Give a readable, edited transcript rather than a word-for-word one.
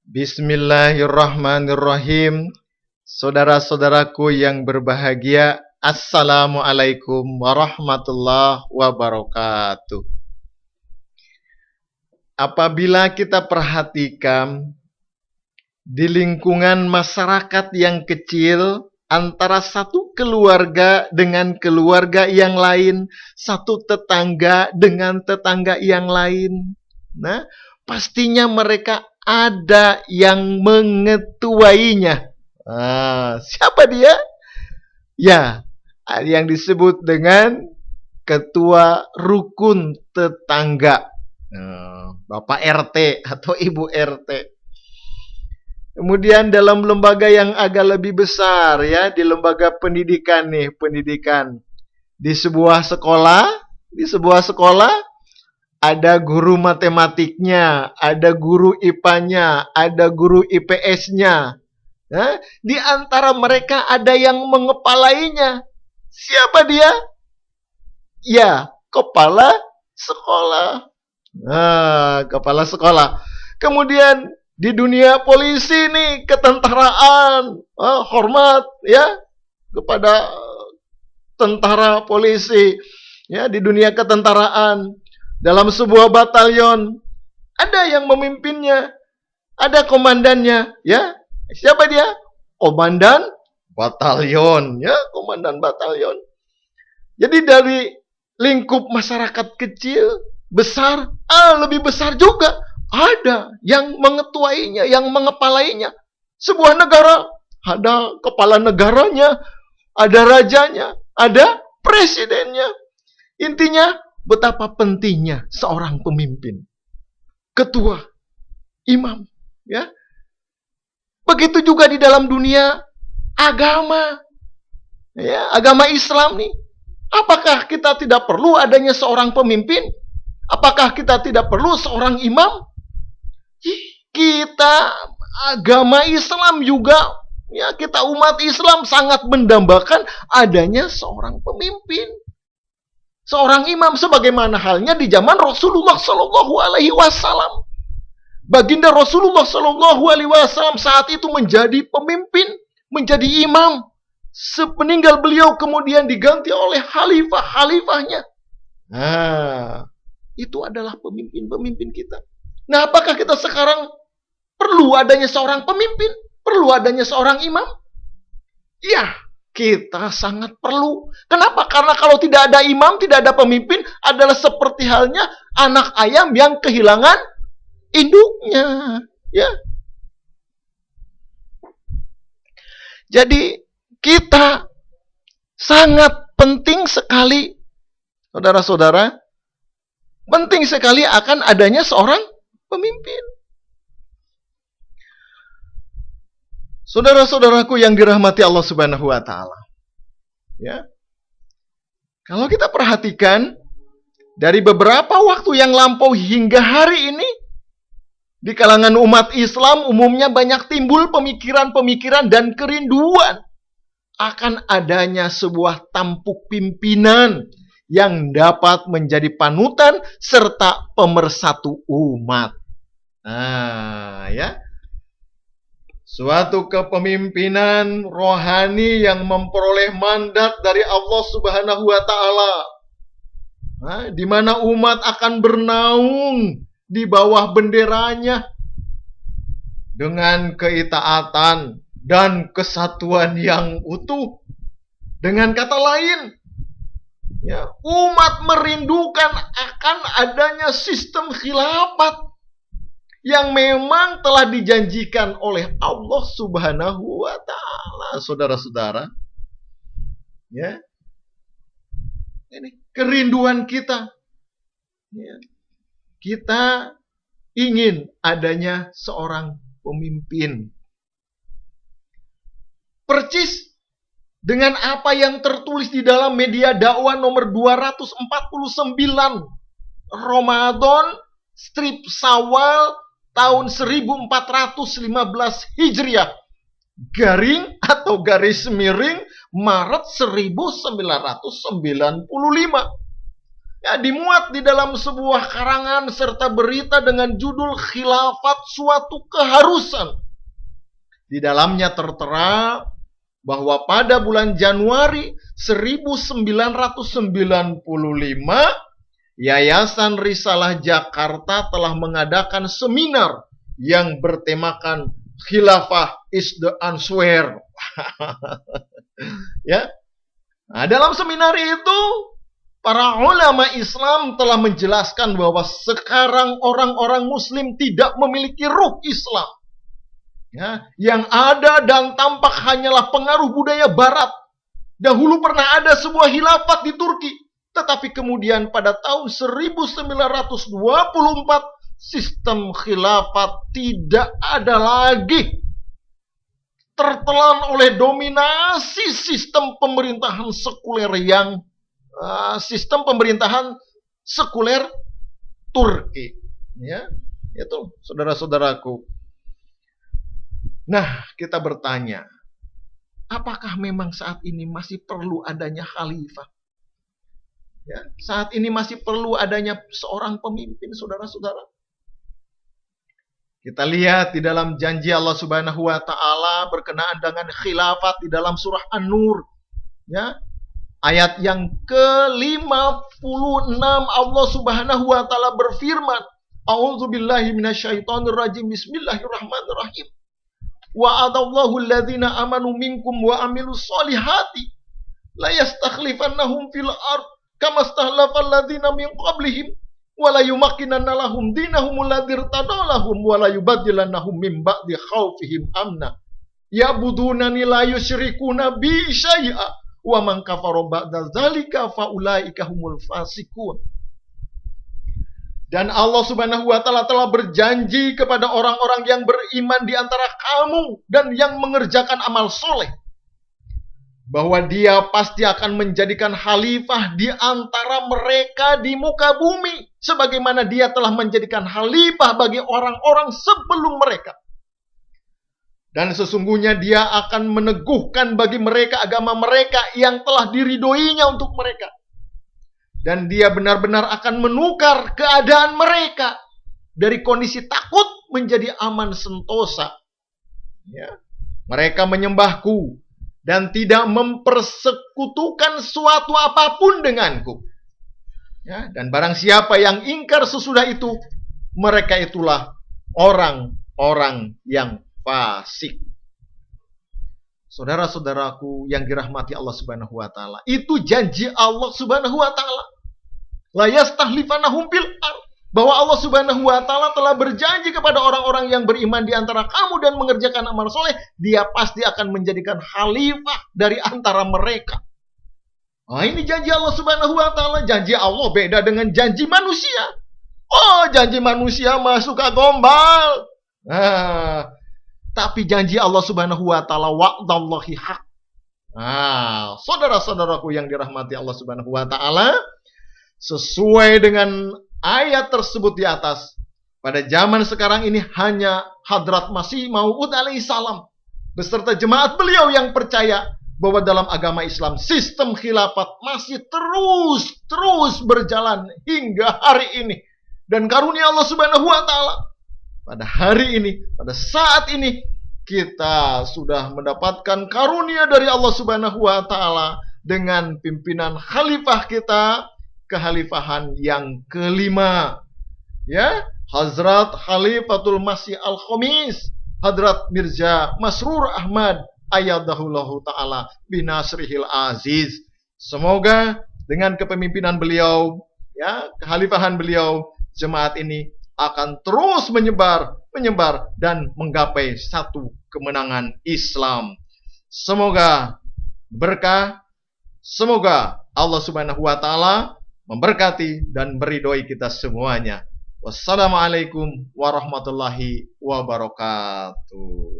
Bismillahirrahmanirrahim. Saudara-saudaraku yang berbahagia, Assalamualaikum warahmatullahi wabarakatuh. Apabila kita perhatikan di lingkungan masyarakat yang kecil, antara satu keluarga dengan keluarga yang lain, satu tetangga dengan tetangga yang lain, nah, pastinya mereka ada yang mengetuainya. Siapa dia? Ya, yang disebut dengan ketua rukun tetangga, Bapak RT atau Ibu RT. Kemudian dalam lembaga yang agak lebih besar, ya, di lembaga pendidikan nih, di sebuah sekolah ada guru matematiknya, ada guru IPA-nya, ada guru IPS-nya. Nah, di antara mereka ada yang mengepalainya. Siapa dia? Ya, kepala sekolah. Kepala sekolah. Kemudian di dunia polisi nih, ketentaraan, hormat ya kepada tentara polisi. Ya, di dunia ketentaraan, dalam sebuah batalion ada yang memimpinnya, ada komandannya, ya. Siapa dia? Komandan batalion, ya, komandan batalion. Jadi dari lingkup masyarakat kecil, besar, lebih besar juga ada yang mengetuainya, yang mengepalainya. Sebuah negara ada kepala negaranya, ada rajanya, ada presidennya. Intinya, betapa pentingnya seorang pemimpin, ketua, imam, ya. Begitu juga di dalam dunia agama, ya, agama Islam nih. Apakah kita tidak perlu adanya seorang pemimpin? Apakah kita tidak perlu seorang imam? Kita agama Islam juga, ya, kita umat Islam sangat mendambakan adanya seorang pemimpin, seorang imam, sebagaimana halnya di zaman Rasulullah Shallallahu Alaihi Wasallam. Baginda Rasulullah Shallallahu Alaihi Wasallam saat itu menjadi pemimpin, menjadi imam. Sepeninggal beliau kemudian diganti oleh khalifahnya. Itu adalah pemimpin-pemimpin kita. Nah, apakah kita sekarang perlu adanya seorang pemimpin? Perlu adanya seorang imam? Ya, kita sangat perlu. Kenapa? Karena kalau tidak ada imam, tidak ada pemimpin, adalah seperti halnya anak ayam yang kehilangan induknya, ya. Jadi kita sangat penting sekali, saudara-saudara, penting sekali akan adanya seorang pemimpin. Saudara-saudaraku yang dirahmati Allah Subhanahu wa taala. Ya. Kalau kita perhatikan dari beberapa waktu yang lampau hingga hari ini, di kalangan umat Islam umumnya banyak timbul pemikiran-pemikiran dan kerinduan akan adanya sebuah tampuk pimpinan yang dapat menjadi panutan serta pemersatu umat. Ya. Suatu kepemimpinan rohani yang memperoleh mandat dari Allah Subhanahu wa taala. Di mana umat akan bernaung di bawah benderanya dengan keitaatan dan kesatuan yang utuh. Dengan kata lain, ya, umat merindukan akan adanya sistem khilafat yang memang telah dijanjikan oleh Allah Subhanahu wa taala, saudara-saudara. Ya. Ini kerinduan kita. Ya. Kita ingin adanya seorang pemimpin. Percis dengan apa yang tertulis di dalam media dakwah nomor 249 Ramadan strip Syawal tahun 1415 Hijriah, garing atau garis miring Maret 1995. Ya, dimuat di dalam sebuah karangan serta berita dengan judul Khilafat Suatu Keharusan. Di dalamnya tertera bahwa pada bulan Januari 1995, Yayasan Risalah Jakarta telah mengadakan seminar yang bertemakan Khilafah is the answer. Ya. Nah, dalam seminar itu para ulama Islam telah menjelaskan bahwa sekarang orang-orang Muslim tidak memiliki ruh Islam. Ya, yang ada dan tampak hanyalah pengaruh budaya Barat. Dahulu pernah ada sebuah khilafat di Turki, tetapi kemudian pada tahun 1924 sistem khilafat tidak ada lagi. Tertelan oleh dominasi sistem pemerintahan sekuler yang sistem pemerintahan sekuler Turki. Ya, itu saudara-saudaraku. Nah, kita bertanya, apakah memang saat ini masih perlu adanya khalifah? Ya, saat ini masih perlu adanya seorang pemimpin, saudara-saudara. Kita lihat di dalam janji Allah Subhanahu wa taala berkenaan dengan khilafat di dalam surah An-Nur. Ya. Ayat yang ke-56 Allah Subhanahu wa taala berfirman, A'udzubillahi minasyaitonirrajim. Bismillahirrahmanirrahim. Wa'adallahu alladhina amanu minkum wa amilus solihati la yastakhlifannahum fil ard kama stakhlafal ladzina min qablihim wa la yumakkinanna lahum dinahum alladzi irtadalahum wa la yubaddilannahum min ba'di khaufihim amna ya'budunani la yusyrikuna bi syai'a wa man kafara ba'da dzalika fa ulaika humul fasiqun. Dan Allah Subhanahu wa taala telah berjanji kepada orang-orang yang beriman di antara kamu dan yang mengerjakan amal soleh, bahwa Dia pasti akan menjadikan khalifah di antara mereka di muka bumi, sebagaimana Dia telah menjadikan khalifah bagi orang-orang sebelum mereka. Dan sesungguhnya Dia akan meneguhkan bagi mereka agama mereka yang telah diridhoinya untuk mereka. Dan Dia benar-benar akan menukar keadaan mereka dari kondisi takut menjadi aman sentosa. Ya. Mereka menyembahku dan tidak mempersekutukan suatu apapun denganku. Ya. Dan barang siapa yang ingkar sesudah itu, mereka itulah orang-orang yang fasik. Saudara-saudaraku yang dirahmati Allah Subhanahu wa taala, itu janji Allah Subhanahu wa taala. La yastakhlifanahum fil ardh, bahwa Allah Subhanahu wa taala telah berjanji kepada orang-orang yang beriman di antara kamu dan mengerjakan amal soleh, Dia pasti akan menjadikan khalifah dari antara mereka. Nah, ini janji Allah Subhanahu wa taala. Janji Allah beda dengan janji manusia. Oh, janji manusia mah suka gombal. Nah, tapi janji Allah Subhanahu wa taala wa'dallahi haq. Nah, saudara-saudaraku yang dirahmati Allah Subhanahu wa taala, sesuai dengan ayat tersebut di atas, pada zaman sekarang ini hanya Hadrat Masih Maud alaihi salam beserta jemaat beliau yang percaya bahwa dalam agama Islam sistem khilafat masih terus berjalan hingga hari ini. Dan karunia Allah Subhanahu wa taala, pada hari ini, pada saat ini, kita sudah mendapatkan karunia dari Allah Subhanahu wa taala dengan pimpinan khalifah kita, kekhalifahan yang kelima. Ya, Hazrat Khalifatul Masih Al-Khamis, Hadrat Mirza Masrur Ahmad Ayyadahullahu ta'ala binasrihil aziz. Semoga dengan kepemimpinan beliau, ya, kekhalifahan beliau, jemaat ini akan terus menyebar dan menggapai satu kemenangan Islam. Semoga berkah, semoga Allah Subhanahu wa taala memberkati dan meridhoi kita semuanya. Wassalamualaikum warahmatullahi wabarakatuh.